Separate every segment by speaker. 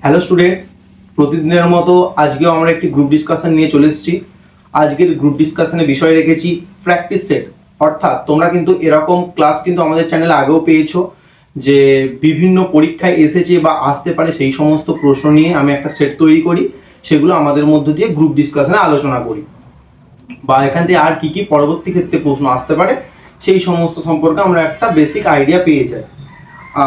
Speaker 1: Hello students, প্রতিদিনের মতো আজকেও আমরা একটি গ্রুপ ডিসকাশন নিয়ে চলে এসেছি। আজকের গ্রুপ ডিসকাশনের বিষয় রেখেছি প্র্যাকটিস সেট। অর্থাৎ তোমরা কিন্তু এরকম ক্লাস কিন্তু আমাদের চ্যানেলে আগেও পেয়েছো, যে বিভিন্ন পরীক্ষায় এসেছে বা আসতে পারে সেই সমস্ত প্রশ্ন নিয়ে আমি একটা সেট তৈরি করি, সেগুলো আমাদের মধ্য দিয়ে গ্রুপ ডিসকাশনে আলোচনা করি, বা এখান থেকে আর কি কি পরবর্তী ক্ষেত্রে প্রশ্ন আসতে পারে সেই সমস্ত সম্পর্কে আমরা একটা বেসিক আইডিয়া পেয়ে যাই।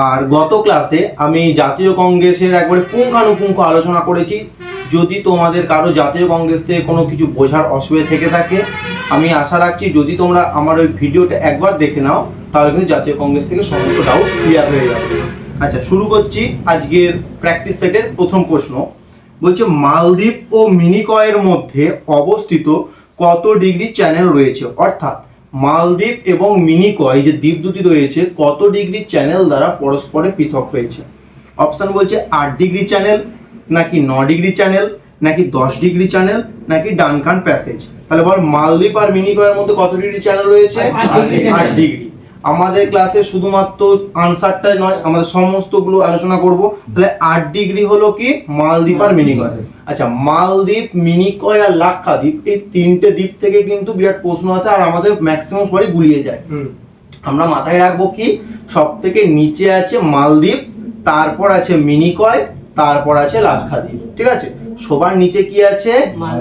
Speaker 1: আর গত ক্লাসে আমি জাতীয় কংগ্রেসের একবারে পুঙ্খানুপুঙ্খ আলোচনা করেছি। যদি তোমাদের কারো জাতীয় কংগ্রেস থেকে কোনো কিছু বোঝার অসুবিধা থেকে থাকে, আমি আশা রাখছি যদি তোমরা আমার ওই ভিডিওটা একবার দেখে নাও তাহলে কিন্তু জাতীয় কংগ্রেস থেকে সমস্ত ডাউট ক্লিয়ার হয়ে যাবে। আচ্ছা, শুরু করছি আজকের প্র্যাকটিস সেটের প্রথম প্রশ্ন। বলছে মালদ্বীপ ও মিনিকয়ের মধ্যে অবস্থিত কত ডিগ্রি চ্যানেল রয়েছে? অর্থাৎ মালদ্বীপ এবং মিনিকয় যে দ্বীপ দুটি রয়েছে কত ডিগ্রি চ্যানেল দ্বারা পরস্পরে পৃথক হয়েছে? অপশন বলছে 8 ডিগ্রি চ্যানেল, নাকি 9 ডিগ্রি চ্যানেল, নাকি 10 ডিগ্রি চ্যানেল, নাকি ডানকান প্যাসেজ। তাহলে বল মালদ্বীপ আর মিনিকয়ের মধ্যে কত ডিগ্রি চ্যানেল রয়েছে? 8 ডিগ্রি। আমাদের ক্লাসে শুধুমাত্র আনসারটাই নয়, আমাদের সমস্তগুলো আলোচনা করব। তাহলে 8 ডিগ্রি হলো কি মালদ্বীপ আর মিনিকয়। আচ্ছা, মালদ্বীপ, মিনিকয় আর লাক্ষাদ্বীপ এই তিনটে দ্বীপ থেকে কিন্তু বিরাট প্রশ্ন আসে আর আমাদের ম্যাক্সিমাম সবাই গুলিয়ে যায়। আমরা মাথায় রাখবো কি সব থেকে নিচে আছে মালদ্বীপ, তারপর আছে মিনিকয়, তারপর আছে লাক্ষাদ্বীপ। ঠিক আছে, সবার নিচে কি আছে?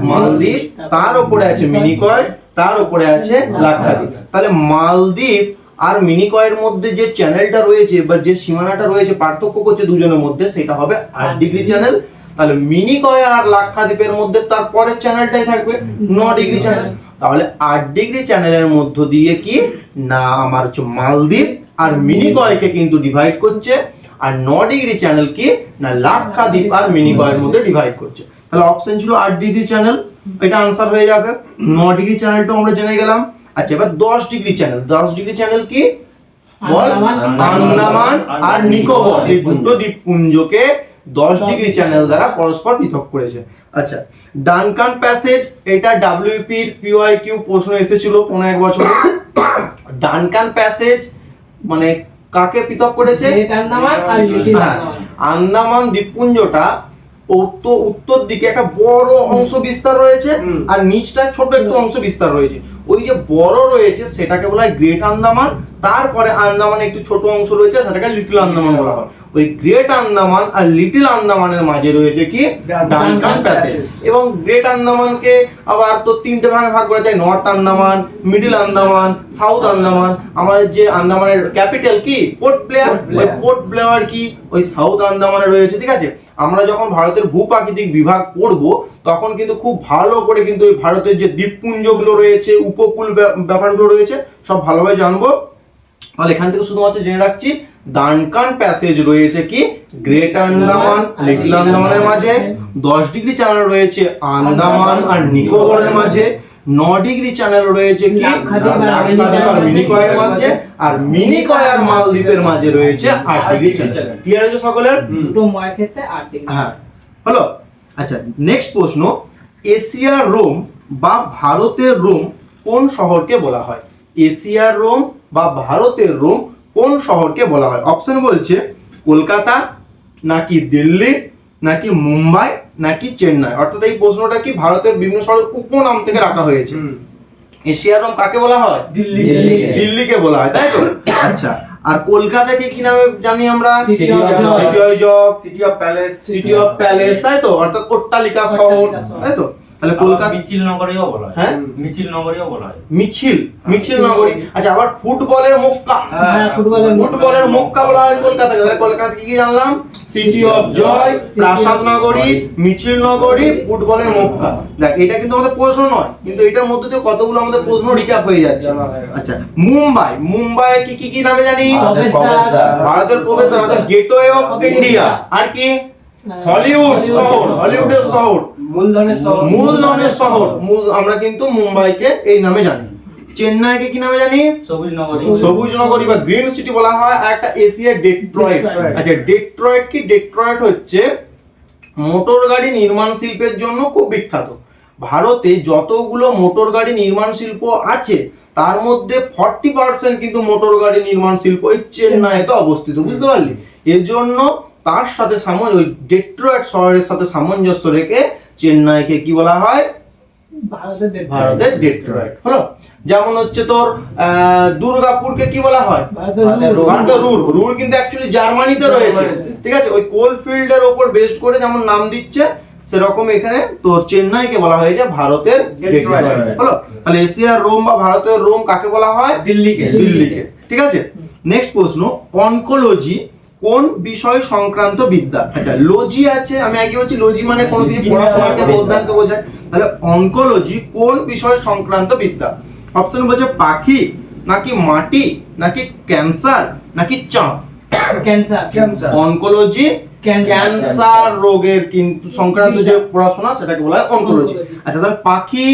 Speaker 1: মালদ্বীপ, তার উপরে আছে মিনিকয়, তার উপরে আছে লাক্ষাদ্বীপ। তাহলে মালদ্বীপ আর মিনিকয়ের মধ্যে যে চ্যানেলটা রয়েছে বা যে সীমানাটা রয়েছে পার্থক্য করছে দুজনের মধ্যে, সেটা হবে 8 ডিগ্রি চ্যানেল। তাহলে মিনিকয় আর লাক্ষাদ্বীপের মধ্যে তার পরের চ্যানেলটাই থাকবে 9 ডিগ্রি চ্যানেল। তাহলে 8 ডিগ্রি চ্যানেলের মধ্য দিয়ে কি না আমার হচ্ছে মালদ্বীপ আর মিনিকয়কে কিন্তু ডিভাইড করছে, আর 9 ডিগ্রি চ্যানেল কি না লাক্ষাদ্বীপ আর মিনিকয়ের মধ্যে ডিভাইড করছে। তাহলে অপশন ছিল 8 ডিগ্রি চ্যানেল, এটা আনসার হয়ে যাবে। 9 ডিগ্রি চ্যানেলটা আমরা জেনে গেলাম। আচ্ছা, এবার 10 ডিগ্রি চ্যানেল। 10 ডিগ্রি চ্যানেল কি বল? আন্দামান আর নিকোবর এই দুটো দ্বীপপুঞ্জকে 10 ডিগ্রি চ্যানেল দ্বারা পরস্পর পৃথক করেছে। আচ্ছা, ডানকান প্যাসেজ, এটা ডব্লিউপি এর পিওয়াইকিউ প্রশ্ন এসেছিল কোনো এক বছর। ডানকান প্যাসেজ মানে কাকে পৃথক করেছে? আন্দামান দ্বীপপুঞ্জটা উত্তর দিকে একটা বড় অংশ বিস্তার রয়েছে আর নিচটা ছোট একটু অংশ বিস্তার রয়েছে। ওই যে বড় রয়েছে সেটাকে বলা হয় গ্রেট আন্দামান, তারপরে আন্দামান একটু ছোট অংশ রয়েছে সেটাকে লিটল আন্দামান বলা হয়। ওই গ্রেট আন্দামান আর লিটল আন্দামানের মাঝে রয়েছে কি ডানকান প্যাসেজ। এবং গ্রেট আন্দামানকে আবার তো তিনটে ভাগে ভাগ করা যায়, north Andaman, middle Andaman, south Andaman. আমাদের যে আন্দামানের ক্যাপিটাল কি পোর্ট ব্লেয়ার, ওই পোর্ট ব্লেয়ার কি ওই সাউথ আন্দামানে রয়েছে। ঠিক আছে, আমরা যখন ভারতের ভূপ্রাকৃতিক বিভাগ পড়বো তখন কিন্তু খুব ভালো করে কিন্তু ওই ভারতের যে দ্বীপপুঞ্জগুলো রয়েছে, উপকূল ব্যাপারগুলো রয়েছে সব ভালোভাবে জানবো। তাহলে এখান থেকে শুধুমাত্র জেনে রাখছি ডানকান প্যাসেজ রয়েছে কি গ্রেট আন্দামান লিটল আন্দামানের মাঝে, 10 ডিগ্রি চ্যানেল রয়েছে আন্দামান আর নিকোবরের মাঝে, 9 ডিগ্রি চ্যানেল রয়েছে কি লাক্ষাদ্বীপ আর মিনিকয়ের মাঝে, আর মিনিকয় আর মালদ্বীপের মাঝে রয়েছে 8 ডিগ্রি চ্যানেল। ক্লিয়ার হয়েছে সকলের?
Speaker 2: দুটো ময়ের ক্ষেত্রে 8 ডিগ্রি।
Speaker 1: হ্যাঁ, হলো। আচ্ছা, নেক্সট প্রশ্ন, এশিয়ার রোম বা ভারতের রোম কোন শহরকে বলা হয়? এশিয়ার রোম বা ভারতের রোম কোন শহরকে বলা হয়? অপশন বলছে কলকাতা, নাকি দিল্লি, নাকি মুম্বাই, নাকি চেন্নাই। অর্থাৎ এই প্রশ্নটা কি ভারতের বিভিন্ন শহরের উপনাম থেকে রাখা হয়েছে। এশিয়ার রোম কাকে বলা হয়?
Speaker 2: দিল্লি।
Speaker 1: দিল্লিকে বলা হয়, তাই তো? আচ্ছা, আর কলকাতাকে কি নামে জানি আমরা?
Speaker 3: সিটি অফ
Speaker 1: প্যালেস, তাই তো? অর্থাৎ অট্টালিকা শহর, তাই তো? তাহলে কলকাতা
Speaker 3: মিছিল নগরীও বলা হয়।
Speaker 1: হ্যাঁ,
Speaker 3: মিছিল নগরীও বলা হয়।
Speaker 1: মিছিল নগরী। আচ্ছা, আবার ফুটবলের মক্কা,
Speaker 2: হ্যাঁ,
Speaker 1: ফুটবলের মক্কা বলা হয় কলকাতাকে। তাহলে কলকাতা কি জানলাম? সিটি অফ জয়, প্রাসাদ নগরী, মিছিল নগরী, ফুটবলের মক্কা। দেখ, এটা কিন্তু আমাদের প্রশ্ন নয়, কিন্তু এটার মধ্যে দিয়ে কতগুলো আমাদের প্রশ্ন রিক্যাপ হয়ে যাচ্ছে। আচ্ছা, মুম্বাই কি নামে জানি? ভারতের প্রবেশদ্বার অর্থাৎ গেটওয়ে অফ ইন্ডিয়া। আর কি? হলিউডের শহর, মূলধনের শহর। আমরা কিন্তু মুম্বাইকে এই নামে জানি। চেন্নাইকে কি নামে জানি? সবুজ নগরী বা গ্রিন সিটি বলা হয়। আর একটা এশিয়ার ডেট্রয়েট। আচ্ছা, ডেট্রয়েট কি? ডেট্রয়েট হচ্ছে মোটর গাড়ি নির্মাণ শিল্পের জন্য খুব বিখ্যাত। ভারতে যতগুলো মোটর গাড়ি নির্মাণ শিল্প আছে তার মধ্যে 40% কিন্তু মোটর গাড়ি নির্মাণ শিল্প এই চেন্নাইতে অবস্থিত, বুঝতে পারলি? এর জন্য তার সাথে ওই ডেট্রয়েট শহরের সাথে সামঞ্জস্য রেখে চেন্নাইকে কি বলা হয়? ভারতের ডেট্রয়েট। হলো, যেমন হচ্ছে তোর দুর্গাপুরকে কি বলা হয়? ভারতের রুর। রুর কিন্তু অ্যাকচুয়ালি জার্মানিতে রয়েছে, ঠিক আছে? ওই কোল ফিল্ডের উপর বেসড করে যেমন নাম দিচ্ছে সেরকম এখানে তোর চেন্নাইকে বলা হয়েছে ভারতের ডেট্রয়েট। হলো, তাহলে এশিয়ার রোম বা ভারতের রোম কাকে বলা হয়? দিল্লিকে। ঠিক আছে, নেক্সট প্রশ্ন, অনকোলজি কোন বিষয় সংক্রান্ত বিদ্যা? আচ্ছা, লজি আছে, আমি আগে বলছি লজি মানে কোনো কিছু পড়াশোনাকে অধ্যয়নকে বোঝায়। তাহলে অনকোলজি কোন বিষয় সংক্রান্ত বিদ্যা? অপশন বলছে পাখি, নাকি মাটি, নাকি ক্যান্সার, নাকি চাঁদ?
Speaker 2: ক্যান্সার।
Speaker 1: অনকোলজি ক্যান্সার রোগের কিন্তু সংক্রান্ত যে পড়াশোনা সেটাকে বলা হয় অনকোলজি। আচ্ছা, তাহলে পাখি,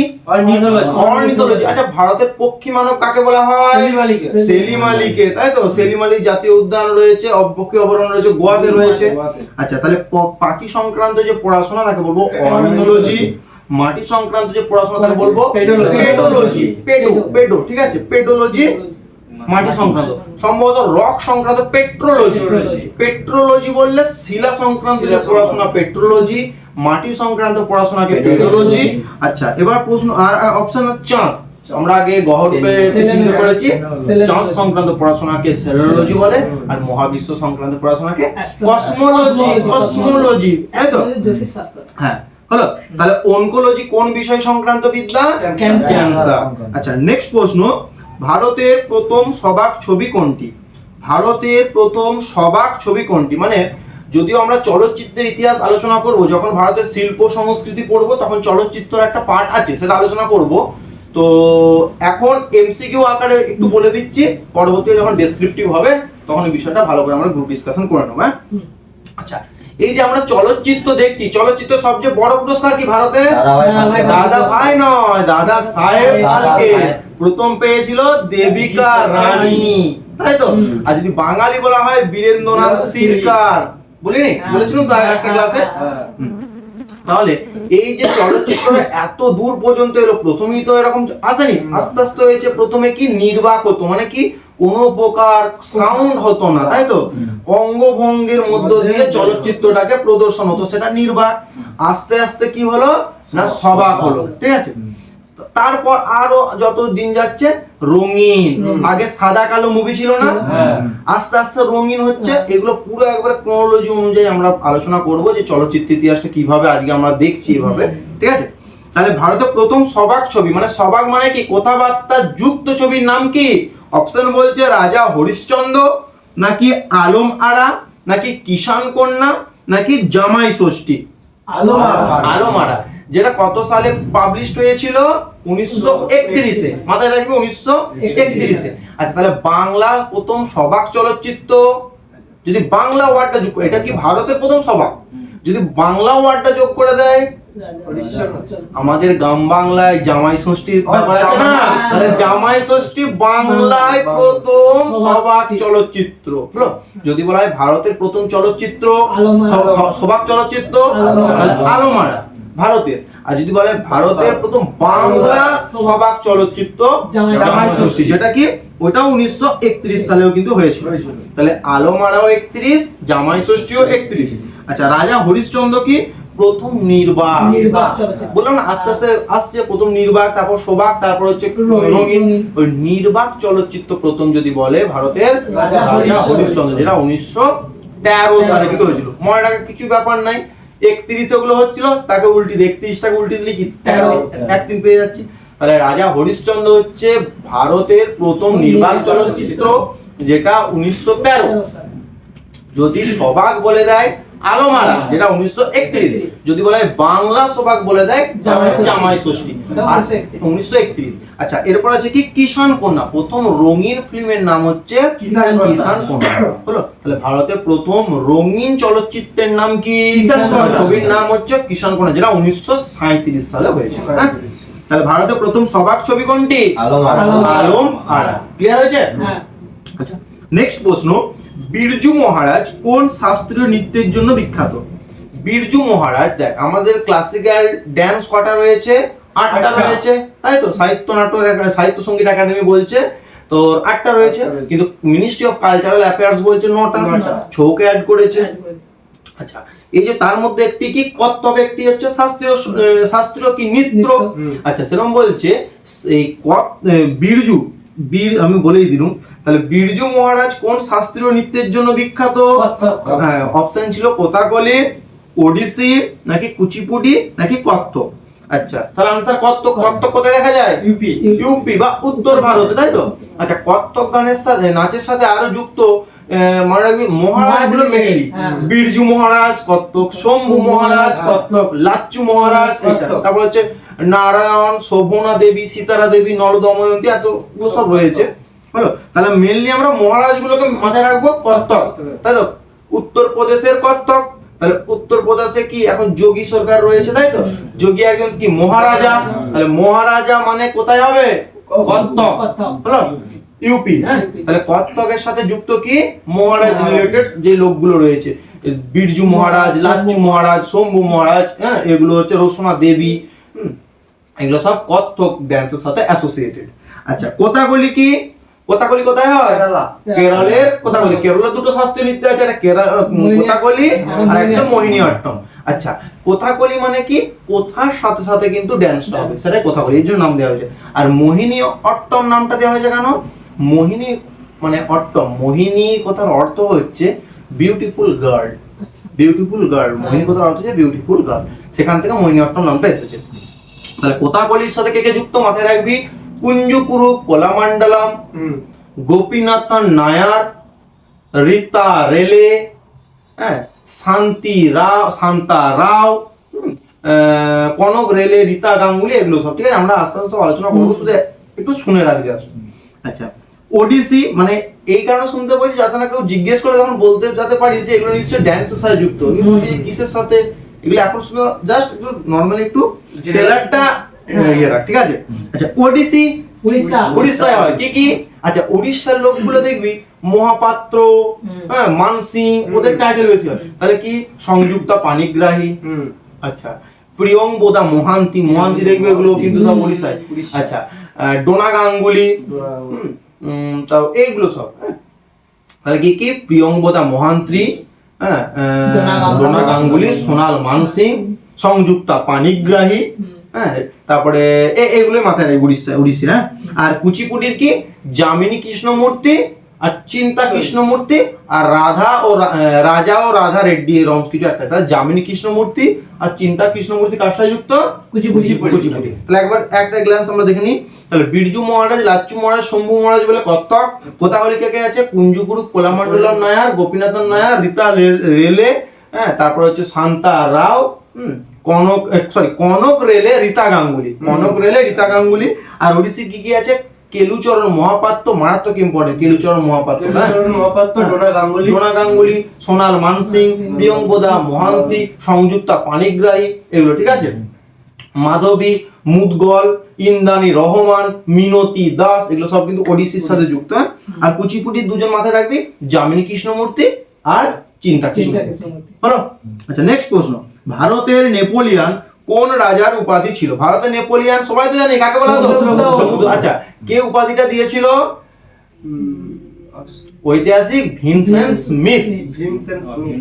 Speaker 1: অর্নিথোলজি। আচ্ছা, ভারতের পক্ষী মানব কাকে বলা হয়? সেলিম আলীকে, তাই তো? সেলিম আলী জাতীয় উদ্যান রয়েছে, পক্ষী অভয়ারণ্য রয়েছে, গোয়াতে রয়েছে। আচ্ছা, তাহলে পাখি সংক্রান্ত যে পড়াশোনা তাকে বলবো অর্নিথোলজি। মাটি সংক্রান্ত যে পড়াশোনা তাকে বলবো পেডোলজি। পেডো, ঠিক আছে, পেডোলজি মাটি সংক্রান্ত। সম্ভবত রক সংক্রান্ত পেট্রোলজি বললে শিলা সংক্রান্ত যে পড়াশোনা পেট্রোলজি, মাটি সংক্রান্ত পড়াশোনাকে পেডোলজি। আচ্ছা, এবার প্রশ্ন আর অপশন চাঁদ। আমরা আগে গহরূপে চিন্তা করেছি, চাঁদ সংক্রান্ত পড়াশোনাকে সেলেনোলজি বলে, আর মহাবিশ্ব সংক্রান্ত পড়াশোনাকে কসমোলজি, তাই তো? হ্যাঁ, হলো, তাহলে অনকোলজি কোন বিষয় সংক্রান্ত বিদ্যা? ক্যান্সার। আচ্ছা, নেক্সট প্রশ্ন, ভারতের প্রথম সবাক ছবি কোনটি? ভারতের প্রথম সবাক ছবি কোনটি? মানে যদিও আমরা চলচ্চিত্রের ইতিহাস আলোচনা করব, যখন ভারতের শিল্প সংস্কৃতি পড়ব তখন চলচ্চিত্রের একটা পার্ট আছে, সেটা আলোচনা করব। তো এখন এমসিকিউ আকারে একটু বলে দিচ্ছি, পরবর্তীতে যখন ডেসক্রিপটিভ হবে তখন এই বিষয়টা ভালো করে আমরা গ্রুপ ডিসকাশন করে নেব। হ্যাঁ, আচ্ছা, এই যে আমরা চলচ্চিত্র দেখছি, চলচ্চিত্রের সবচেয়ে বড় পুরস্কার কি ভারতে? দাদা ভাই নয়, দাদা সাহেব ফালকে। প্রথম পেয়েছিল দেবিকা রানী, তাই তো? আর যদি বাঙালি বলা হয় বীরেন্দ্রনাথ সিরকার, বলিনি? বলেছিলাম তো একটা ক্লাসে। তাহলে এই যে চলচ্চিত্র এত দূর পর্যন্ত এলো, প্রথমেই তো এরকম আসেনি, আস্তে আস্তে হয়েছে। প্রথমে কি নির্বাক হতো, মানে কি কোনো প্রকার সাউন্ড হতো না, তাই তো? অঙ্গভঙ্গের মধ্য দিয়ে চলচ্চিত্রটাকে প্রদর্শন হতো, সেটা নির্বাক। আস্তে আস্তে কি হলো না সবাক হলো, ঠিক আছে? তারপর আরো যত দিন যাচ্ছে রঙিন, আগে সাদা কালো মুভি ছিল না, আস্তে আস্তে রঙিন হচ্ছে। এগুলো পুরো একবারে ক্রোনোলজি অনুযায়ী আমরা আলোচনা করব যে চলচ্চিত্র ইতিহাসটা কিভাবে আজকে আমরা দেখছি এভাবে, ঠিক আছে? তাহলে ভারতের প্রথম সবাক ছবি, মানে সবাক মানে কি কথাবার্তা যুক্ত ছবির নাম কি? অপশন বলছে রাজা হরিশ্চন্দ্র, নাকি আলম আরা, নাকি কিষান কন্যা, নাকি জামাই ষষ্ঠী? আলম আরা, যেটা কত সালে পাবলিশড হয়েছিল? 1931-এ। মাথায় রাখবে 1931-এ। আচ্ছা, তাহলে বাংলা প্রথম সবাক চলচ্চিত্র, যদি বাংলা ওয়ার্ডটা যোগ করে, এটা কি ভারতের প্রথম সবাক? যদি বাংলা ওয়ার্ডটা যোগ করে দেয়, আমাদের গ্রাম বাংলায় জামাই ষষ্ঠীর ব্যাপার আছে না, তাহলে জামাই ষষ্ঠী বাংলায় প্রথম সবাক চলচ্চিত্র। যদি বলা হয় ভারতের প্রথম চলচ্চিত্র সবাক চলচ্চিত্র, আলম আরা ভারতের। আর যদি বলে ভারতের প্রথম বাংলা সবাক চলচ্চিত্র জামাই ষষ্ঠী, যেটা কি ওটা 1931 সালেও কিন্তু হয়েছিল। তাহলে আলম আরাও 31, জামাই ষষ্ঠীও 31। আচ্ছা, রাজা হরিশ্চন্দ্র কি প্রথম নির্বাক। বললাম না আস্তে আস্তে আসছে, প্রথম নির্বাক, তারপর সবাক, তারপর হচ্ছে রঙিন। ওই নির্বাক চলচ্চিত্র প্রথম যদি বলে ভারতের রাজা হরিশ্চন্দ্র, যেটা 1913 সালে কিন্তু হয়েছিল। মনে রাখার কিছু ব্যাপার নাই, 31 ওগুলো হচ্ছিল, তাকে উল্টি 31টাকে উল্টি দিলে কি 13 পেয়ে যাচ্ছি। তাহলে রাজা হরিশ্চন্দ্র হচ্ছে ভারতের প্রথম নির্বাক চলচ্চিত্র, যেটা 1913। যদি সবাক বলে দেয় আলম আরা, যেটা 1931। যদি বলে বাংলা সবাক বলে দেয় জামাই ষষ্ঠী, 1931। আচ্ছা, এরপর আছে কি কিষান কন্যা। প্রথম রঙিন ফিল্মের নাম হচ্ছে কিষান কন্যা। হলো, তাহলে ভারতের প্রথম রঙিন চলচ্চিত্রের নাম কি? ছবির নাম হচ্ছে কিষান কন্যা, যেটা 1937 সালে হয়েছিল। হ্যাঁ, তাহলে ভারতের প্রথম সবাক ছবি কোনটি? আলম আরা। ক্লিয়ার হয়েছে? আচ্ছা, নেক্সট প্রশ্ন, বিরজু মহারাজ কোন শাস্ত্রীয় নৃত্যের জন্য বিখ্যাত? বিরজু মহারাজ, দেখ আমাদের ক্লাসিক্যাল ড্যান্স কটা রয়েছে? 8টা রয়েছে, তাই তো? সাহিত্য নাটক, সাহিত্য সঙ্গীত একাডেমি বলছে তো 8টা রয়েছে, কিন্তু মিনিস্ট্রি অফ কালচারাল অ্যাফেয়ার্স বলছে 9টা, ছৌকে অ্যাড করেছে। আচ্ছা, এই যে তার মধ্যে একটি কি কত্তক, একটি হচ্ছে শাস্ত্রীয় কি নৃত্য। আচ্ছা, সেরকম বলছে এই বিরজু আমি বলেই দিলুম, তাহলে বিরজু মহারাজ কোন শাস্ত্রীয় নৃত্যের জন্য বিখ্যাত? হ্যাঁ, অপশন ছিল কথাকলি, ওডিসি, নাকি কুচিপুডি, নাকি কত্থক। আচ্ছা, তাহলে আনসার কত্থক। কত্থক কোথায় দেখা যায়? ইউপি বা উত্তর ভারতে, তাই তো? আচ্ছা, কত্থক গানের সাথে নাচের সাথে আরো যুক্ত মনে রাখবি মহারাজগুলো মেনলি বিরজু মহারাজ কত্থক, শম্ভু মহারাজ কত্থক, লাচ্চু মহারাজ এটা, তারপর হচ্ছে নারায়ণ, শোভনা দেবী, সীতারা দেবী, নল দময়ন্তী, এতগুলো সব রয়েছে। হলো, তাহলে মেনলি আমরা মহারাজগুলোকে মাথায় রাখবো কত্থক, তাই তো? উত্তরপ্রদেশের কত্থক, তাহলে উত্তরপ্রদেশে কি এখন যোগী সরকার রয়েছে, তাই তো? যোগী একজন কি মহারাজা, তাহলে মহারাজা মানে কোথায় হবে? কত্থক। হলো, ইউপি। হ্যাঁ, তাহলে কত্থকের সাথে যুক্ত কি মহারাজ রিলেটেড যে লোকগুলো রয়েছে, বিরজু মহারাজ, লাচ্চু মহারাজ, শম্ভু মহারাজ, হ্যাঁ, এগুলো হচ্ছে রোশনা দেবী, এগুলো সব কত্থক ড্যান্সের সাথে অ্যাসোসিয়েটেড। আচ্ছা, কথাকলি কি? কথাকলি কোথায় হয়? কেরলের কথাকলি। কেরলের দুটো শাস্ত্রীয় নৃত্য আছে, একটা কথাকলি আর একটা মোহিনীঅট্টম। আচ্ছা, কথাকলি মানে কি কথার সাথে সাথে কিন্তু ড্যান্সটা হবে, সেটাই কথাকলি, এই জন্য নাম দেওয়া হয়েছে। আর মোহিনীঅট্টম নামটা দেওয়া হয়েছে কেন? মোহিনী মানে অট্টম, মোহিনী কথার অর্থ হচ্ছে বিউটিফুল গার্ল। বিউটিফুল গার্ল, মোহিনী কথার অর্থ হচ্ছে বিউটিফুল গার্ল, সেখান থেকে মোহিনীঅট্টম নামটা এসেছে। তাহলে কথাকলির সাথে কে কে যুক্ত মাথায় রাখবি? কুঞ্জকুরু কোলামান্ডালাম, গোপীনাথন নায়ার, রীতা রেলে, হ্যাঁ, শান্তা রাও, কনক রেলে, রীতা গাঙ্গুলি, এগুলো সব। ঠিক আছে, আমরা আস্তে আস্তে আলোচনা করবো, শুধু একটু শুনে রাখবি। আচ্ছা, ওডিসি মানে এই কারণে শুনতে পাচ্ছি যাতে না কেউ জিজ্ঞেস করে তখন বলতে যাতে পারি যে এগুলো নিশ্চয়ই ড্যান্সের সাথে যুক্ত, কিসের সাথে এগুলো এখন শুধু জাস্ট একটু নরমালি একটু টেলারটা ইয়ে রাখ, ঠিক আছে? আচ্ছা, ওডিসি উড়িষ্যায় হয়। কি কি? আচ্ছা, উড়িষ্যার লোকগুলো দেখবি মহাপাত্র, হ্যাঁ, মানসিং, ওদের টাইটেল বেশি হয়। তাহলে কি? সংযুক্তা পানিগ্রাহী, আচ্ছা, প্রিয়ংবদা মহান্তি, দেখবে এগুলো কিন্তু সব উড়িষ্যায়। আচ্ছা, ডোনা গাঙ্গুলি, তাও এইগুলো সব। তাহলে কি কি? প্রিয়ংবদা মহান্তি, হ্যাঁ, ডোনা গাঙ্গুলি, সোনাল মানসিং, সংযুক্তা পানিগ্রাহী, হ্যাঁ, তারপরে এগুলো মাথায় রাখবে উড়িষ্যা। হ্যাঁ, আর কুচিপুডির কি? যামিনী কৃষ্ণমূর্তি আর চিন্তা কৃষ্ণমূর্তি আর রাজা ও রাধা রেড্ডি, এরকম কিছু একটা। তাহলে যামিনী কৃষ্ণমূর্তি আর চিন্তা কৃষ্ণমূর্তি কার সাথে যুক্ত? কুচিপুডি। তাহলে একবার একটা গ্ল্যান্স আমরা দেখে নিই। তাহলে বিরজু মহারাজ, লাচ্চু মহারাজ, শম্ভু মহারাজ বলে কত্থক। কথাকলি কে কে আছে? কুঞ্জগুরু কোলামণ্ডলম নায়ার, গোপীনাথন নায়ার, রীতা রেলে, হ্যাঁ, তারপর হচ্ছে শান্তা রাও, কনক রেলে, রীতা গাঙ্গুলি, কনক রেলে, রীতা গাঙ্গুলি। আর ওড়িশি কি কি আছে? কেলুচরণ মহাপাত্র, মারাত্মক ইম্পর্টেন্ট, কেলুচরণ মহাপাত্র, ডোনা গাঙ্গুলি, সোনাল মানসিং, প্রিয়ংবদা মহান্তি, সংযুক্তা পানিগ্রাহী, এগুলো। ঠিক আছে, মাধবী মুদগল, ইন্দ্রাণী রহমান, মিনতি দাস, এগুলো সব কিন্তু ওড়িশির সাথে যুক্ত। আর কুচিপুডির দুজন মাথায় রাখবি, যামিনী কৃষ্ণমূর্তি আর চিন্তা কৃষ্ণমূর্তি। হলো। আচ্ছা, নেক্সট প্রশ্ন, ভারতের নেপোলিয়ান কোন রাজার উপাধি ছিল? ভারতের নেপোলিয়ান সবাই তো জানি, কাকে বলা হতো? সমুদ্র। আচ্ছা, কে উপাধিটা দিয়েছিল? ঐতিহাসিক ভিনসেন্ট স্মিথ।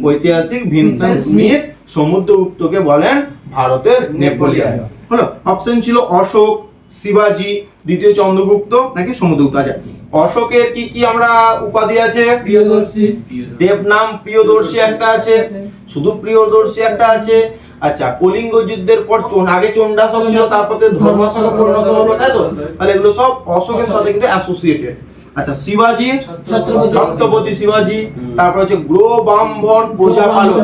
Speaker 1: ঐতিহাসিক ভিনসেন্ট স্মিথ সমুদ্রগুপ্তকে বলেন ভারতের নেপোলিয়ান। হলো, অপশন ছিল অশোক, শিবাজি, দ্বিতীয় চন্দ্রগুপ্ত, নাকি সমুদ্রগুপ্ত। আচ্ছা, অশোকের কি কি আমরা উপাধি আছে?
Speaker 2: প্রিয়দর্শী,
Speaker 1: দেবনাম প্রিয়দর্শী একটা আছে, শুধু প্রিয়দর্শী একটা আছে। আচ্ছা, কলিঙ্গ যুদ্ধের পর আগে চণ্ডাশোক ছিল, তারপর ধর্মাশোকে পরিণত হলো, তাই তো? তাহলে এগুলো সব অশোকের সাথে কিন্তু অ্যাসোসিয়েটেড। আচ্ছা, শিবাজি, ছত্রপতি শিবাজি, তারপর হচ্ছে গ্রো ব্রাহ্মণ প্রজাপালক।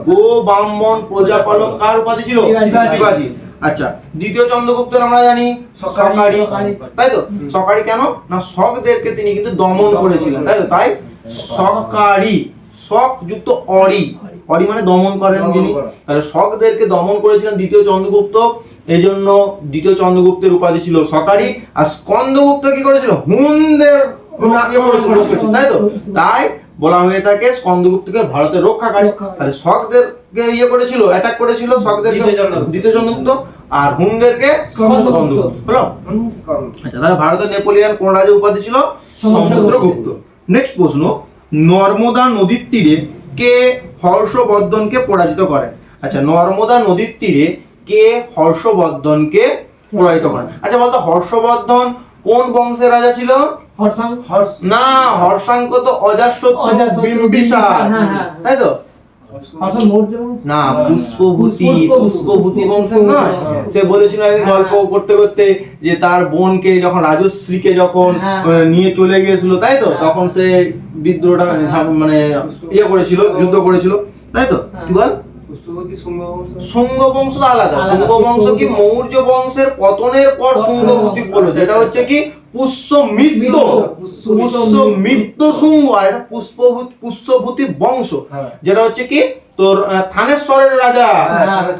Speaker 1: গ্রো ব্রাহ্মণ প্রজাপালক কার উপাধি ছিল? শিবাজি। আচ্ছা, দ্বিতীয় চন্দ্রগুপ্তের আমরা জানি সকারি, তাই তো? সকারি কেন না, শকদেরকে তিনি কিন্তু দমন করেছিলেন, তাই তো? তাই সকারি, শক যুক্ত অরি, অরি মানে দমন করেন যিনি। তাহলে শকদেরকে দমন করেছিলেন দ্বিতীয় চন্দ্রগুপ্ত, এই জন্য দ্বিতীয় চন্দ্রগুপ্তের উপাধি ছিল সকারি। আর স্কন্দগুপ্ত কি করেছিল? হুনদের, তাই তো? তাই বলা হয়ে থাকে স্কন্দগুপ্তকে ভারতের রক্ষাকারী। তাহলে শকদেরকে ইয়ে করেছিল, অ্যাটাক করেছিল শকদেরকে দ্বিতীয় চন্দ্রগুপ্ত, আর হুনদেরকে স্কন্দগুপ্ত। হলো। আচ্ছা, তাহলে ভারতের নেপোলিয়ান কোন রাজার উপাধি ছিল? সমুদ্রগুপ্ত। নেক্সট প্রশ্ন, নর্মদা নদীর তীরে কে হর্ষবর্ধনকে পরাজিত করেন? আচ্ছা, নর্মদা নদীর তীরে কে হর্ষবর্ধনকে পরাজিত করেন? আচ্ছা বলতো, হর্ষবর্ধন কোন বংশের রাজা ছিল? না, হর্ষাঙ্ক তো অজাতশত্রু বিম্বিসার, তাই তো? না, পুষ্পভূতি বংশের নয়। সে বলেছিল একদিন গল্প করতে করতে যে তার বোনকে যখন রাজশ্রীকে যখন নিয়ে চলে গিয়েছিল, তাই তো? তখন সে বিদ্রোহটা মানে ইয়ে করেছিল, যুদ্ধ করেছিল, তাই তো? কি বল? শুঙ্গ বংশ আলাদা। শুঙ্গ বংশ কি মৌর্য বংশের পতনের পর শুঙ্গভূতি পড়লো, যেটা হচ্ছে কি পুষ্যমিত্র শুঙ্গ, আর এটা পুষ্যভূতি বংশ, যেটা হচ্ছে কি তোর থানেশ্বরের রাজা,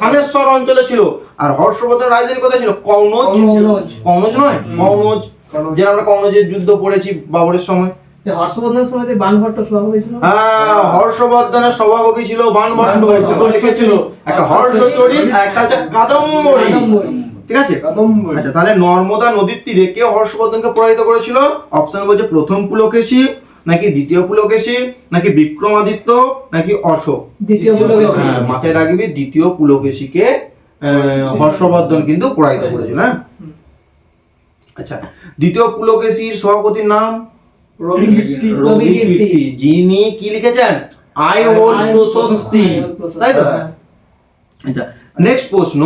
Speaker 1: থানেশ্বর অঞ্চলে ছিল। আর হর্ষবর্ধনের রাজধানী কোথায় ছিল? কনৌজ নয়, কনৌজ, যেটা আমরা কনৌজের যুদ্ধ পড়েছি বাবরের সময়।
Speaker 2: হর্ষবর্ধনের সময় যে বানভট্ট সভাপতি ছিল,
Speaker 1: হ্যাঁ, হর্ষবর্ধনের সভাকবি ছিল বানভট্ট, দুটো লিখেছিল, একটা হর্ষচরিত, একটা হচ্ছে কাদম্বরী, ঠিক আছে? আচ্ছা, তাহলে নর্মদা নদীর তীরে কে হর্ষবর্ধনকে পরাজিত করেছিল? অপশন বলছে প্রথম পুলকেশী, নাকি দ্বিতীয় পুলকেশী, নাকি বিক্রমাদিত্য, নাকি অশোক?
Speaker 2: দ্বিতীয় পুলকেশী।
Speaker 1: মাথায় রাখবি, দ্বিতীয় পুলকেশীকে হর্ষবর্ধন কিন্তু পরাজিত করেছিল। হ্যাঁ, আচ্ছা, দ্বিতীয় পুলকেশীর সভাপতির নাম রবিকীর্তি, যিনি কি লিখেছেন? আই হোল প্রশস্তি, তাই তো? আচ্ছা, নেক্সট প্রশ্ন,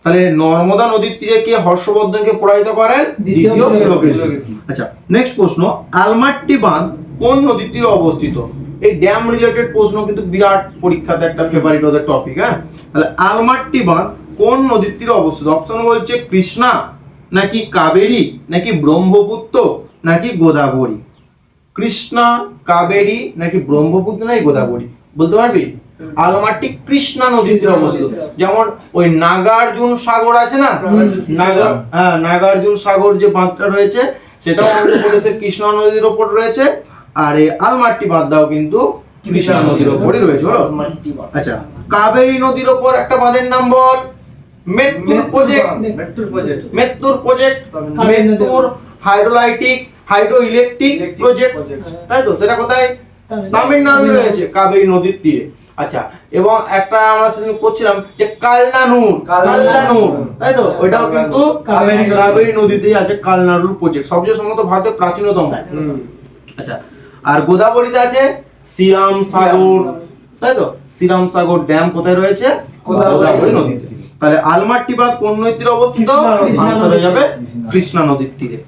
Speaker 1: তাহলে নর্মদা নদীর তীরে কে হর্ষবর্ধনকে পরাজিত করেন? দ্বিতীয় পুলকেশী। আচ্ছা, নেক্সট প্রশ্ন, আলমাট্টি বাঁধ কোন নদীর তীরে অবস্থিত? এই ড্যাম রিলেটেড প্রশ্ন কিন্তু বিরাট পরীক্ষাতে একটা ফেভারিট ওদের টপিক। হ্যাঁ, তাহলে আলমাট্টি বাঁধ কোন নদীর তীরে অবস্থিত? অপশন বলছে কৃষ্ণা, নাকি কাবেরী, নাকি ব্রহ্মপুত্র, নাকি গোদাবরী? কৃষ্ণা, কাবেরী, নাকি ব্রহ্মপুত্র, নাকি গোদাবরী? বলতে পারবি? আলমাট্টি কৃষ্ণা নদীর তীরে অবস্থিত। যেমন ওই নাগার্জুন সাগর আছে না, নাগার্জুন সাগর যে বাঁধটা রয়েছে সেটাও অন্ধ্রপ্রদেশের কৃষ্ণা নদীর ওপর রয়েছে, আর এই আলমাট্টি বাঁধটাও কিন্তু কৃষ্ণা নদীর ওপরই রয়েছে। হলো। আচ্ছা, কাবেরী নদীর ওপর একটা বাঁধের নাম বল। মেত্তুর প্রজেক্ট, মেত্তুর হাইড্রো ইলেকট্রিক প্রজেক্ট, তাই তো? সেটা কোথায়? তামিলনাড়ু রয়েছে, কাবেরী নদীর তীরে। আচ্ছা, এবং একটা আমরা সেদিন করছিলাম যে কালনানুর, তাই তো? ওইটাও কিন্তু কাবেরী নদীতেই আছে, কালনানুর প্রজেক্ট, সবচেয়ে সম্ভবত ভারতের প্রাচীনতম। আচ্ছা, আর গোদাবরীতে আছে শ্রীরাম সাগর, তাই তো? শ্রীরাম সাগর ড্যাম কোথায় রয়েছে? গোদাবরী নদীতে। তাহলে আলমাট্টি বাঁধ কোন নদীর তীরে অবস্থিত? আনসার হয়ে যাবে কৃষ্ণা নদীর তীরে।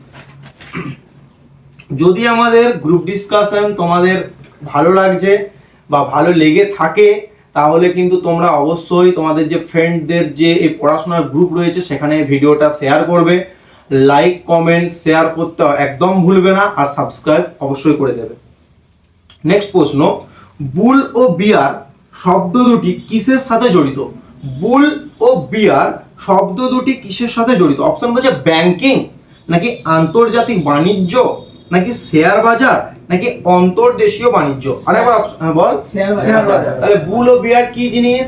Speaker 1: যদি আমাদের গ্রুপ ডিসকাশন তোমাদের ভালো লাগছে বা ভালো লেগে থাকে, তাহলে কিন্তু তোমরা অবশ্যই তোমাদের যে ফ্রেন্ডদের যে এই পড়াশোনার গ্রুপ রয়েছে সেখানে ভিডিওটা শেয়ার করবে, লাইক কমেন্ট শেয়ার করতে একদম ভুলবে না, আর সাবস্ক্রাইব অবশ্যই করে দেবে। নেক্সট প্রশ্ন, বুল ও বিয়ার শব্দ দুটি কিসের সাথে জড়িত? বুল ও বিয়ার শব্দ দুটি কিসের সাথে জড়িত? অপশন বলছে ব্যাংকিং, নাকি আন্তর্জাতিক বাণিজ্য, নাকি শেয়ার বাজার, নাকি অন্তর্দেশীয় বাণিজ্য? আরেকবার বল।
Speaker 2: শেয়ার বাজার।
Speaker 1: তাহলে বুল ও বিয়ার কি জিনিস?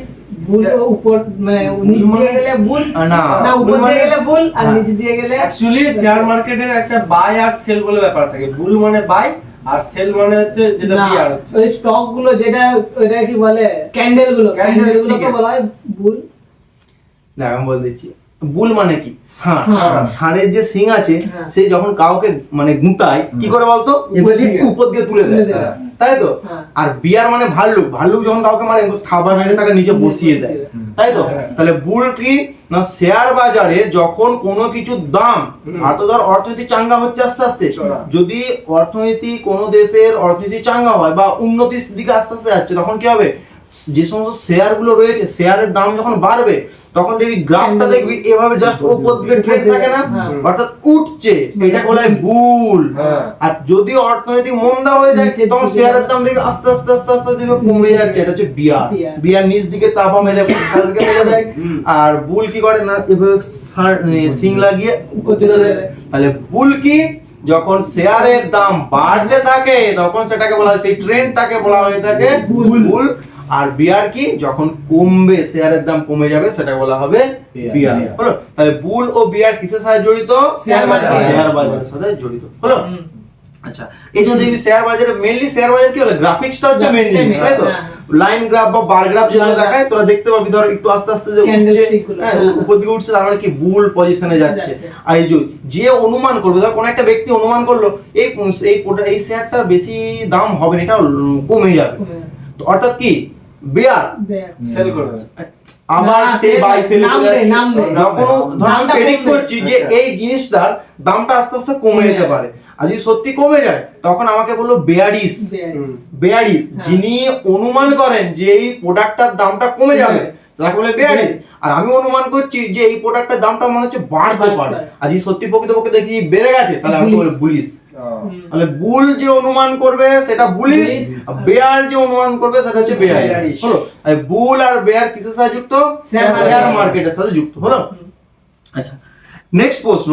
Speaker 2: বুল উপর মানে নিচ দিয়ে গেলে বুল, না উপর দিয়ে গেলে বুল, আর নিচ দিয়ে গেলে
Speaker 4: অ্যাকচুয়ালি শেয়ার মার্কেটের একটা বাই আর সেল বলে ব্যাপার থাকে। বুল মানে বাই আর সেল মানে হচ্ছে যেটা বিয়ার হচ্ছে।
Speaker 2: ওই স্টক গুলো যেটা ওইটা কি বলে, ক্যান্ডেল গুলোকে বলা হয় বুল।
Speaker 1: দেখ আমি বলে দিচ্ছি, বুল মানে কি? ষাঁড়ের যে শিং আছে, সে যখন কাউকে মানে গুঁতায় কি করে বলতো? উপর দিয়ে তুলে দেয়, তাই তো? আর বিয়ার মানে ভাল্লুক যখন কাউকে মারে থাবা মেরে তাকে নিচে বসিয়ে দেয়, তাই তো? তাহলে বুল কি না, শেয়ার বাজারে যখন কোনো কিছুর দাম, আর তো ধর অর্থনীতি চাঙ্গা হচ্ছে আস্তে আস্তে, যদি অর্থনীতি কোনো দেশের অর্থনীতি চাঙ্গা হয় বা উন্নতির দিকে আস্তে আস্তে যাচ্ছে, তখন কি হবে? যে সমস্ত শেয়ার গুলো রয়েছে, শেয়ারের দাম যখন বাড়বে, তখন দেখবি গ্রাফটা দেখবি এভাবে জাস্ট উপর দিকে ট্রেন্ড থাকে না, অর্থাৎ উঠছে, এটা বলা হয় বুল। আর যদি অর্থনৈতিক মন্দা হয়ে যায়, তখন শেয়ারের দাম দেখবি আস্তে আস্তে আস্তে আস্তে দেখবি কমে যাচ্ছে, এটা হচ্ছে বিয়ার। বিয়ার নিচ দিকে তাপা মেরে কালকে মেরে দেয়, আর বুল কি করে না, এভাবে সিং লাগিয়ে উপর দিকে দেয়। তাহলে বুল কি, যখন শেয়ারের দাম বাড়তে থাকে তখন সেটাকে বলা হয়, সেই ট্রেন্ডটাকে বলা হয়ে থাকে বুল। আর বিয়ার কি, যখন কমবে, শেয়ারের দাম কমে যাবে, সেটা বলা হবে বিয়ার। হলো। তাহলে বুল ও বিয়ার কিসের সাথে জড়িত? শেয়ার বাজারের সাথে জড়িত। হলো। আচ্ছা, এই যে দেখবি শেয়ার বাজারে মেইনলি শেয়ার বাজার কি হলো, গ্রাফিক্সটা হচ্ছে মেইন জিনিস, তাই তো? লাইন গ্রাফ বা বার গ্রাফ যেগুলো দেখায় তোরা দেখতে পাবি, ধর একটু আস্তে আস্তে যে উঠছে,
Speaker 2: Candlestick গুলো,
Speaker 1: হ্যাঁ,
Speaker 2: হ্যাঁ।
Speaker 1: উপর দিকে উঠছে, তার মানে কি বুল পজিশনে যাচ্ছে। আর এই যে অনুমান করবে, ধর কোন একটা ব্যক্তি অনুমান করলো এই শেয়ারটার বেশি দাম হবে না, এটা কমে যাবে, তো অর্থাৎ কি বেয়ার
Speaker 4: সেল করবে।
Speaker 1: আবার
Speaker 2: না,
Speaker 1: সেই
Speaker 2: সে
Speaker 1: বাই সেল
Speaker 2: নামবে।
Speaker 1: যখন ধর আমি
Speaker 2: দামটা
Speaker 1: প্রেডিক্ট
Speaker 2: কমবে।
Speaker 1: করছি যে এই জিনিসটার দামটা আস্তে আস্তে কমে যেতে পারে, আর যদি সত্যি কমে যায় তখন আমাকে বললো বেয়ারিশ। বেয়ারিশ
Speaker 2: হ্যাঁ।
Speaker 1: যিনি অনুমান করেন যে এই প্রোডাক্টটার দামটা কমে যাবে তাকে বলে বেয়ারিশ, আর আমি অনুমান করছি যে এই প্রোডাক্টের দামটা মনে হচ্ছে বাড়তে পারে, আর যদি সত্যি প্রকৃতপক্ষে দেখি বেড়ে গেছে তাহলে আমি বলি বুলিশ। তাহলে বুল যে অনুমান করবে সেটা বুলিশ, আর বেয়ার যে অনুমান করবে সেটা হচ্ছে বেয়ারিশ।
Speaker 4: bearish।
Speaker 1: হলো, আর বুল আর বেয়ার কিসের সাথে যুক্ত? শেয়ার মার্কেটের সাথে যুক্ত। হলো, আচ্ছা নেক্সট প্রশ্ন,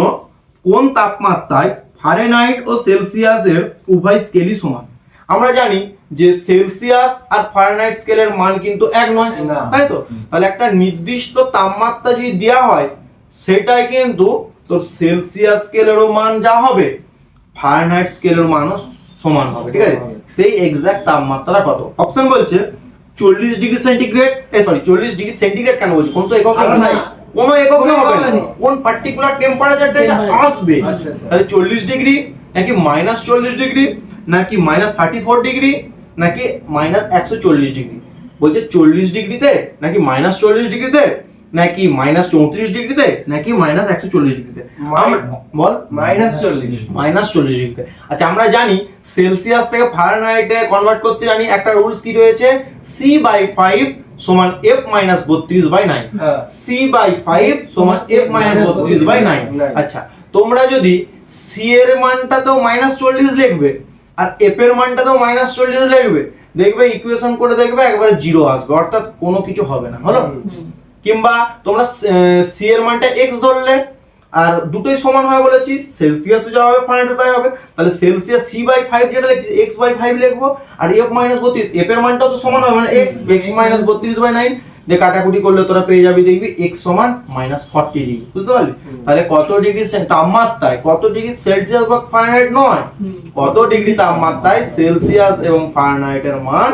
Speaker 1: কোন তাপমাত্রায় ফারেনহাইট ও সেলসিয়াসের উভয় স্কেলই সমান? আমরা জানি যে সেলসিয়াস আর ফারেনহাইট স্কেলের মান কিন্তু এক নয়,
Speaker 4: না।
Speaker 1: তাই তো? তাহলে একটা নির্দিষ্ট তাপমাত্রা যদি দেওয়া হয় সেটাই কিন্তু তোর সেলসিয়াস স্কেলেরও মান যা হবে ফারেনহাইট স্কেলের মানও সমান হবে, ঠিক আছে? সেই এক্সাক্ট তাপমাত্রা কত? অপশন বলছে 40 ডিগ্রি সেন্টিগ্রেড, 40 ডিগ্রি সেন্টিগ্রেড কেন বলছি, কোন তো একক নেই,
Speaker 4: Fahrenheit।
Speaker 1: কোনো একক
Speaker 2: কোনো
Speaker 1: হবে না,
Speaker 2: একক নেই।
Speaker 1: কোন পার্টিকুলার টেম্পারেচারটা এটা আসবে।
Speaker 4: আচ্ছা, আচ্ছা।
Speaker 1: তাহলে 40 ডিগ্রি নাকি -40 ডিগ্রি নাকি -34 ডিগ্রি নাকি -140 ডিগ্রি? বলছে 40 ডিগ্রিতে নাকি -40 ডিগ্রিতে নাকি -34 ডিগ্রিতে নাকি -140 ডিগ্রিতে? বল।
Speaker 4: -40।
Speaker 1: -40 ডিগ্রিতে। আচ্ছা, আমরা জানি সেলসিয়াস থেকে ফারেনহাইটে কনভার্ট করতে জানি একটা রুলস কি রয়েছে, C/5 সমান F-32/9।
Speaker 4: হ্যাঁ।
Speaker 1: C/5 সমান F-32/9। আচ্ছা, তোমরা যদি C এর মানটাতেও -40 লিখবে আর F এর মানটাতেও -40 লিখবে, দেখবে ইকুয়েশন করে দেখবে একবারে 0 আসবে, অর্থাৎ কোনো কিছু হবে না। হলো, কিংবা তোমরা C এর মানটা x ধরলে আর দুটোই সমান হয় বলেছি, সেলসিয়াসে যা হবে ফারেনহাইটে তাই হবে, তাহলে সেলসিয়াস C/5 যেটা লিখছি x/5 লিখবো, আর F-32 F এর মানটাও তো সমান হবে, মানে x -32/9 দিয়ে কাটাকুটি করলে তোরা পেয়ে যাবি, দেখবি x সমান -40 ডিগ্রি। বুঝতে পারলি? তাহলে কত ডিগ্রি তাপমাত্রায়, কত ডিগ্রি সেলসিয়াস বা ফারেনহাইট নয়, কত ডিগ্রি তাপমাত্রায় সেলসিয়াস এবং ফারেনহাইটের মান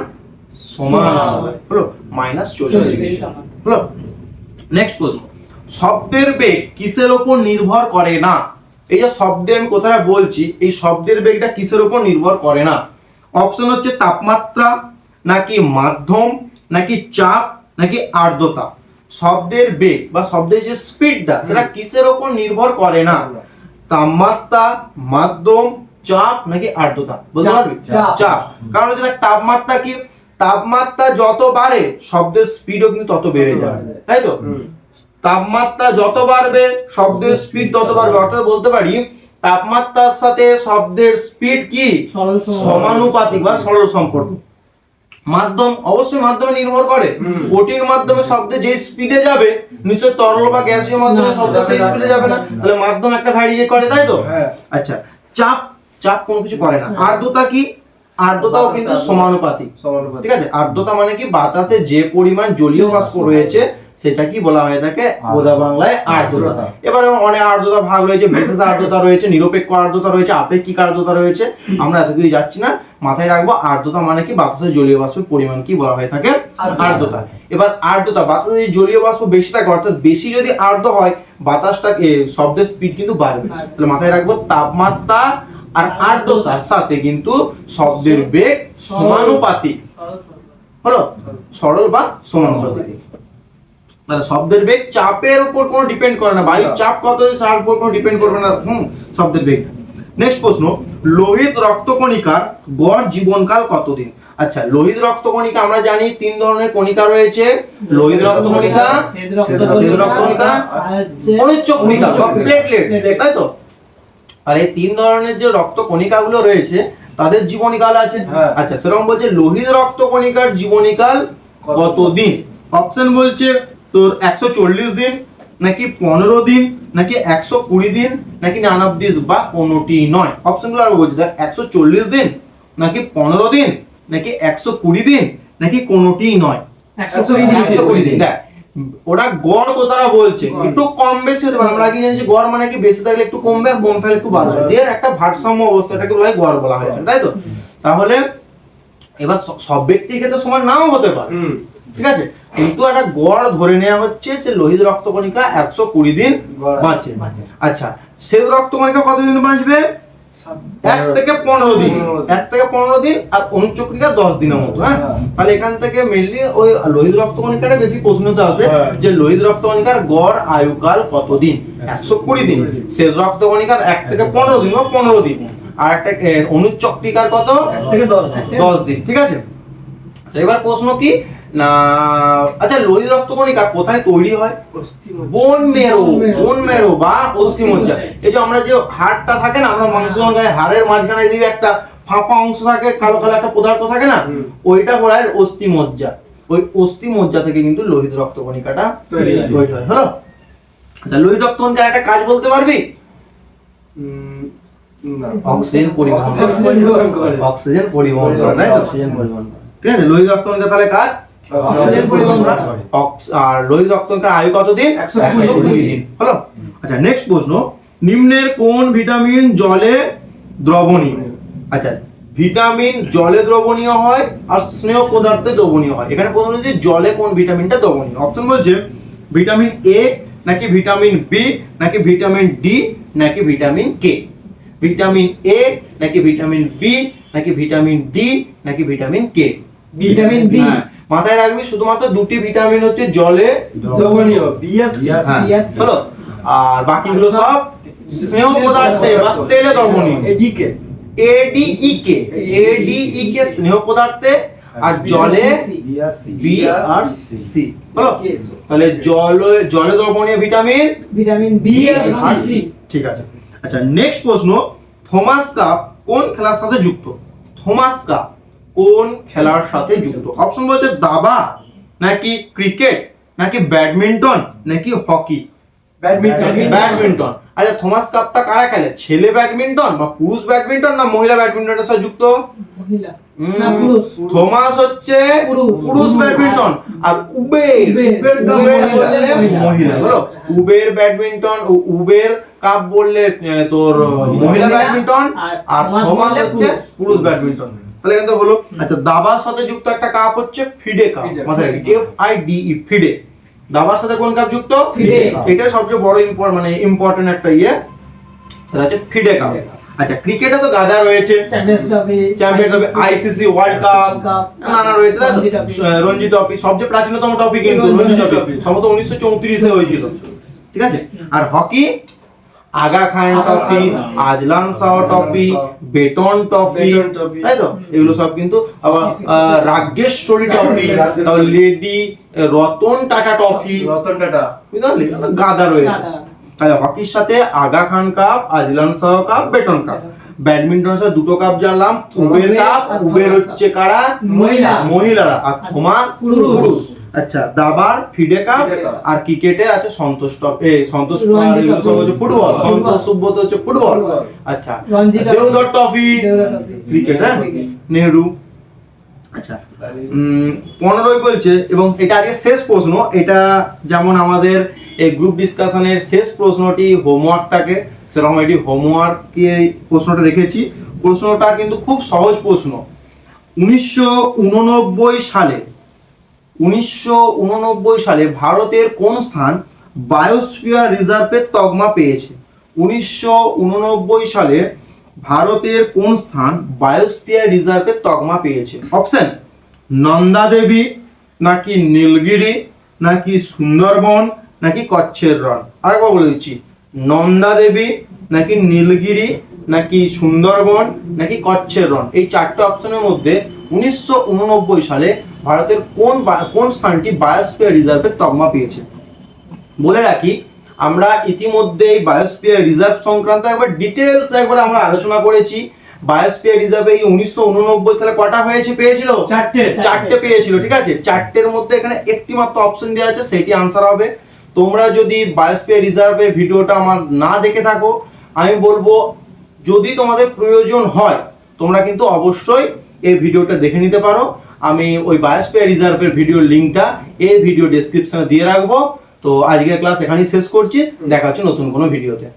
Speaker 1: সমান হবে? হলো, -40 ডিগ্রি। হলো, নেক্সট প্রশ্ন, শব্দের বেগ কিসের উপর নির্ভর করে না? এই যে শব্দে আমি কথাটা বলছি, এই শব্দের বেগটা কিসের উপর নির্ভর করে না? অপশন হচ্ছে তাপমাত্রা নাকি মাধ্যম নাকি চাপ নাকি আর্দ্রতা। শব্দের বেগ বা শব্দের যে স্পিডটা সেটা কিসের উপর নির্ভর করে না? তাপমাত্রা, মাধ্যম, চাপ নাকি আর্দ্রতা? বুঝতে পারবি? চাপ। কারণ হচ্ছে দেখ, তাপমাত্রা কি, তাপমাত্রা যত বাড়ে শব্দের স্পিডও কিন্তু তত বেড়ে যাবে, তাই তো? তাপমাত্রা যত বাড়বে শব্দের স্পিড তত বাড়বে, অর্থাৎ বলতে পারি তাপমাত্রার সাথে শব্দের স্পিড কি সমানুপাতিক বা সরল সম্পর্ক। মাধ্যম, অবশ্যই মাধ্যমে নির্ভর করে, কঠিন মাধ্যমে শব্দে যে স্পিডে যাবে নিশ্চয় তরল বা গ্যাসীয় মাধ্যমে শব্দ সেই স্পিডে যাবে না, তাহলে মাধ্যম একটা ভ্যারি করে, তাই তো? আচ্ছা, চাপ, চাপ কোনো কিছু করে না। আর্দ্রতা কি, আর্দ্রতাও কিন্তু সমানুপাতিক, ঠিক আছে? আর্দ্রতা মানে কি, বাতাসে যে পরিমাণ জলীয় বাষ্প রয়েছে সেটা কি বলা হয়ে থাকে বোঝা বাংলায় আর্দ্রতা। এবার অনেক আর্দ্রতা ভাগ রয়েছে, বিশেষ আর্দ্রতা রয়েছে, নিরপেক্ষ আর্দ্রতা রয়েছে, আপেক্ষিক আর্দ্রতা রয়েছে, আমরা এত কিছু যাচ্ছি না, মাথায় রাখবো আর্দ্রতা মানে কি, বাতাসে জলীয় বাষ্পের পরিমাণ কি বলা হয়ে থাকে আর্দ্রতা। এবার আর্দ্রতা, বাতাসে যদি জলীয় বাষ্প বেশি থাকে, অর্থাৎ বেশি যদি আর্দ্র হয় বাতাসটাকে শব্দের স্পিড কিন্তু বাড়বে, তাহলে মাথায় রাখবো তাপমাত্রা আর আর্দ্রতার সাথে কিন্তু শব্দের বেগ সমানুপাতিক। হলো, সরল বা সমানুপাতিক। মানে শব্দের বেগ চাপের উপর কোনো ডিপেন্ড করে না, বায়ুর চাপ কত তার উপর কোনো ডিপেন্ড করবে না শব্দের বেগ। নেক্সট প্রশ্ন, লোহিত রক্তকণিকার গড় জীবনকাল কতদিন? আচ্ছা, লোহিত রক্তকণিকা আমরা জানি 3 ধরনের কণিকা রয়েছে, লোহিত রক্তকণিকা, শ্বেত রক্তকণিকা, অনুচ্চক কণিকা বা প্লেটলেট, তাই তো? আর এই 3 ধরনের যে রক্তকণিকাগুলো রয়েছে তাদের জীবনীকাল আছে। আচ্ছা, সেরকম বলছে লোহিত রক্তকণিকার জীবনীকাল কতদিন? অপশন বলছে তোর 140 দিন নাকি 15 দিন নাকি 120 দিন নাকি 99 বা কোনোটি নয়। অপশনগুলো আর বলছি, দেখ 140 দিন নাকি 15 দিন নাকি 120 দিন নাকি কোনোটি নয়।
Speaker 2: 120
Speaker 1: 120 দিন। দেখ ওরা গড় কথাটা বলছে, একটু কম বেশি হতে পারে। আমরা আগে জানি যে গড় মানে কি বেশি থাকলে একটু কমবে আর কম থাকলে একটু বাড়বে, দিয়ে একটা ভারসাম্য অবস্থাটাকে বলা হয় গড় বলা হয়, তাই তো? তাহলে এবার সব ব্যক্তির ক্ষেত্রে সমান নাও হতে পারে, ঠিক আছে, কিন্তু একটা গড় ধরে নেওয়া হচ্ছে যে লোহিত রক্তকণিকা 120 দিন বাঁচে। আচ্ছা, শ্বেত রক্তকণিকা কতদিন বাঁচবে? 1 থেকে 15 দিন, 1 থেকে 15 দিন, আর অনুচক্রিকা 10 দিনের মতো। হ্যাঁ, তাহলে এখান থেকে মেইনলি ওই লোহিত রক্তকণিকাটা বেশি প্রশ্নতে আসে যে লোহিত রক্তকণিকার গড় আয়ুকাল কতদিন? 120 দিন। শ্বেত রক্তকণিকার 1 থেকে 15 দিন বা 15 দিন, আর একটা অনুচক্রিকার কত?
Speaker 4: 1 থেকে 10 দিন।
Speaker 1: 10 দিন, ঠিক আছে। আচ্ছা, এবার প্রশ্ন কি না, আচ্ছা লোহিত রক্তকণিকা কোথায় তৈরি হয়? বোন মেরো বা অস্থিমজ্জা। এই যে আমরা যে হাড়টা থাকে না, আমরা মাংস যখন খাই, হাড়ের মাঝখানে যদি একটা ফাঁপা অংশ থাকে, কালো কালো একটা পদার্থ থাকে না, ওইটা বলা হয় অস্থিমজ্জা। ওই অস্থিমজ্জা থেকে কিন্তু লোহিত রক্তকণিকাটা তৈরি হয়। হলো? আচ্ছা, লোহিত রক্তকণিকার একটা কাজ বলতে পারবি? অক্সিজেন পরিবহন করে, অক্সিজেন পরিবহন করে, তাই তো? ঠিক আছে, লোহিত রক্তকণিকা তাহলে কাজ অক্সিজেন পরিবহন করা। আর লোহিত রক্তকণিকার আয়ু কতদিন? 120 দিন। হলো? আচ্ছা, নেক্সট প্রশ্ন, নিম্নের কোন ভিটামিন জলে দ্রবণীয়? আচ্ছা, ভিটামিন জলে দ্রবণীয় হয় আর স্নেহ পদার্থে দ্রবণীয় হয়। এখানে প্রশ্ন হচ্ছে জলে কোন ভিটামিনটা দ্রবণীয়। অপশন বলছে ভিটামিন এ, নাকি ভিটামিন বি, নাকি ভিটামিন ডি, নাকি ভিটামিন কে। ভিটামিন এ, নাকি ভিটামিন বি, নাকি ভিটামিন ডি, নাকি ভিটামিন কে।
Speaker 2: Vitamin B.
Speaker 1: মাথায় রাখবি শুধুমাত্র দুটি ভিটামিন হচ্ছে জলে
Speaker 4: দ্রবণীয়, বি আর সি।
Speaker 1: হলো? আর বাকিগুলো সব স্নেহ পদার্থে বা তেলে দ্রবণীয়।
Speaker 4: এডিকে,
Speaker 1: এডিইকে, এডিইকে স্নেহ পদার্থে, আর জলে বি আর সি। হলো? তাহলে জলে দ্রবণীয় ভিটামিন
Speaker 2: ভিটামিন বি আর সি।
Speaker 1: ঠিক আছে। আচ্ছা, নেক্সট প্রশ্ন, থমাস কাপ কোন খেলার সাথে যুক্ত? থমাস কাপ কোন খেলার সাথে যুক্ত? অপশন বলছে দাবা, নাকি ক্রিকেট, নাকি ব্যাডমিন্টন, নাকি হকি। ব্যাডমিন্টন। আচ্ছা, থমাস কাপটা কারা খেলে? ছেলে ব্যাডমিন্টন বা পুরুষ ব্যাডমিন্টন, না মহিলা ব্যাডমিন্টনের সাথে যুক্ত?
Speaker 2: মহিলা না পুরুষ।
Speaker 1: থমাস হচ্ছে পুরুষ ব্যাডমিন্টন, আর উবের হচ্ছে মহিলা। হলো? উবের ব্যাডমিন্টন, উবের কাপ বললে তোর মহিলা ব্যাডমিন্টন, আর থমাস হচ্ছে পুরুষ ব্যাডমিন্টন। তাহলে এখানে তো হলো। আচ্ছা, দাবার সাথে যুক্ত একটা কাপ হচ্ছে ফিডে কাপ। মাথায় রাখি, FIDE, ফিডে। দাবার সাথে কোন কাপ যুক্ত?
Speaker 2: ফিডে।
Speaker 1: এটা সবচেয়ে বড় ইম্পর্টেন্ট একটা সেটা হচ্ছে ফিডে কাপ। আচ্ছা, ক্রিকেটে তো গাদা রয়েছে, champions trophy, ICC world cup, নানা রয়েছে, তাই তো? রঞ্জি ট্রফি সবচেয়ে প্রাচীনতম ট্রফি, কিন্তু রঞ্জি ট্রফি সম্ভবত 1934 এ হয়েছিল, ঠিক আছে। আর hockey Aga Khan trophy, Azlan Shah trophy, Beighton trophy, তাই তো? এগুলো সব কিন্তু আবার রাগেশ্বরী ট্রফি, তারপর লেডি রতন টাটা ট্রফি, বুঝলি, গাদা রয়েছে। তাহলে হকির সাথে Aga Khan cup, Azlan Shah cup, Beighton cup. ব্যাডমিন্টনের সাথে দুটো কাপ জানলাম, উবের কাপ, উবের হচ্ছে কারা? মহিলারা, আর থমাস পুরুষ। আচ্ছা, দাবার ফিডে কাপ, আর ক্রিকেটের আছে সন্তোষ ট্রফি, সন্তোষ ফুটবল, সন্তোষ সুব্রত হচ্ছে ফুটবল। আচ্ছা, দেওধর ট্রফি ক্রিকেট, হ্যাঁ, নেহরু। আচ্ছা, 15 বলছে, এবং এটা আগে শেষ প্রশ্ন। এটা যেমন আমাদের এই গ্রুপ ডিসকাশনের শেষ প্রশ্নটি হোমওয়ার্ক থাকে, সেরকম এটি হোমওয়ার্কে প্রশ্নটা রেখেছি। প্রশ্নটা কিন্তু খুব সহজ প্রশ্ন। 1989 সালে ভারতের কোন স্থান বায়োস্ফিয়ার রিজার্ভের তকমা পেয়েছে? 1989 সালে ভারতের কোন স্থান বায়োস্ফিয়ার রিজার্ভের তকমা পেয়েছে? অপশন নন্দা দেবী, নাকি নীলগিরি, নাকি সুন্দরবন, নাকি কচ্ছের রণ। আরেকবার বলে দিচ্ছি, নন্দা দেবী, নাকি নীলগিরি, নাকি সুন্দরবন, নাকি কচ্ছের রণ। এই চারটে অপশনের মধ্যে 1989 সালে ভারতের কোন স্থানটি বায়োস্ফিয়ার রিজার্ভের তকমা পেয়েছে? বলে রাখি, আমরা ইতিমধ্যে বায়োস্ফিয়ার রিজার্ভ সংক্রান্ত একবার ডিটেলস আমরা আলোচনা করেছি। বায়োস্ফিয়ার রিজার্ভে এই 1989 সালে কটা পেয়েছিল? চারটে পেয়েছিল, ঠিক আছে। চারটের মধ্যে এখানে একটি মাত্র অপশন দেওয়া আছে, সেটি আনসার হবে। তোমরা যদি বায়োস্ফিয়ার রিজার্ভের ভিডিওটা আমার না দেখে থাকো, আমি বলবো যদি তোমাদের প্রয়োজন হয় তোমরা কিন্তু অবশ্যই এই ভিডিওটা দেখে নিতে পারো। আমি ওই বায়োস্ফিয়ার রিজার্ভের ভিডিওর লিঙ্কটা এই ভিডিও ডেসক্রিপশনে দিয়ে রাখবো। তো আজকের ক্লাস এখানেই শেষ করছি, দেখা হচ্ছে নতুন কোনো ভিডিওতে।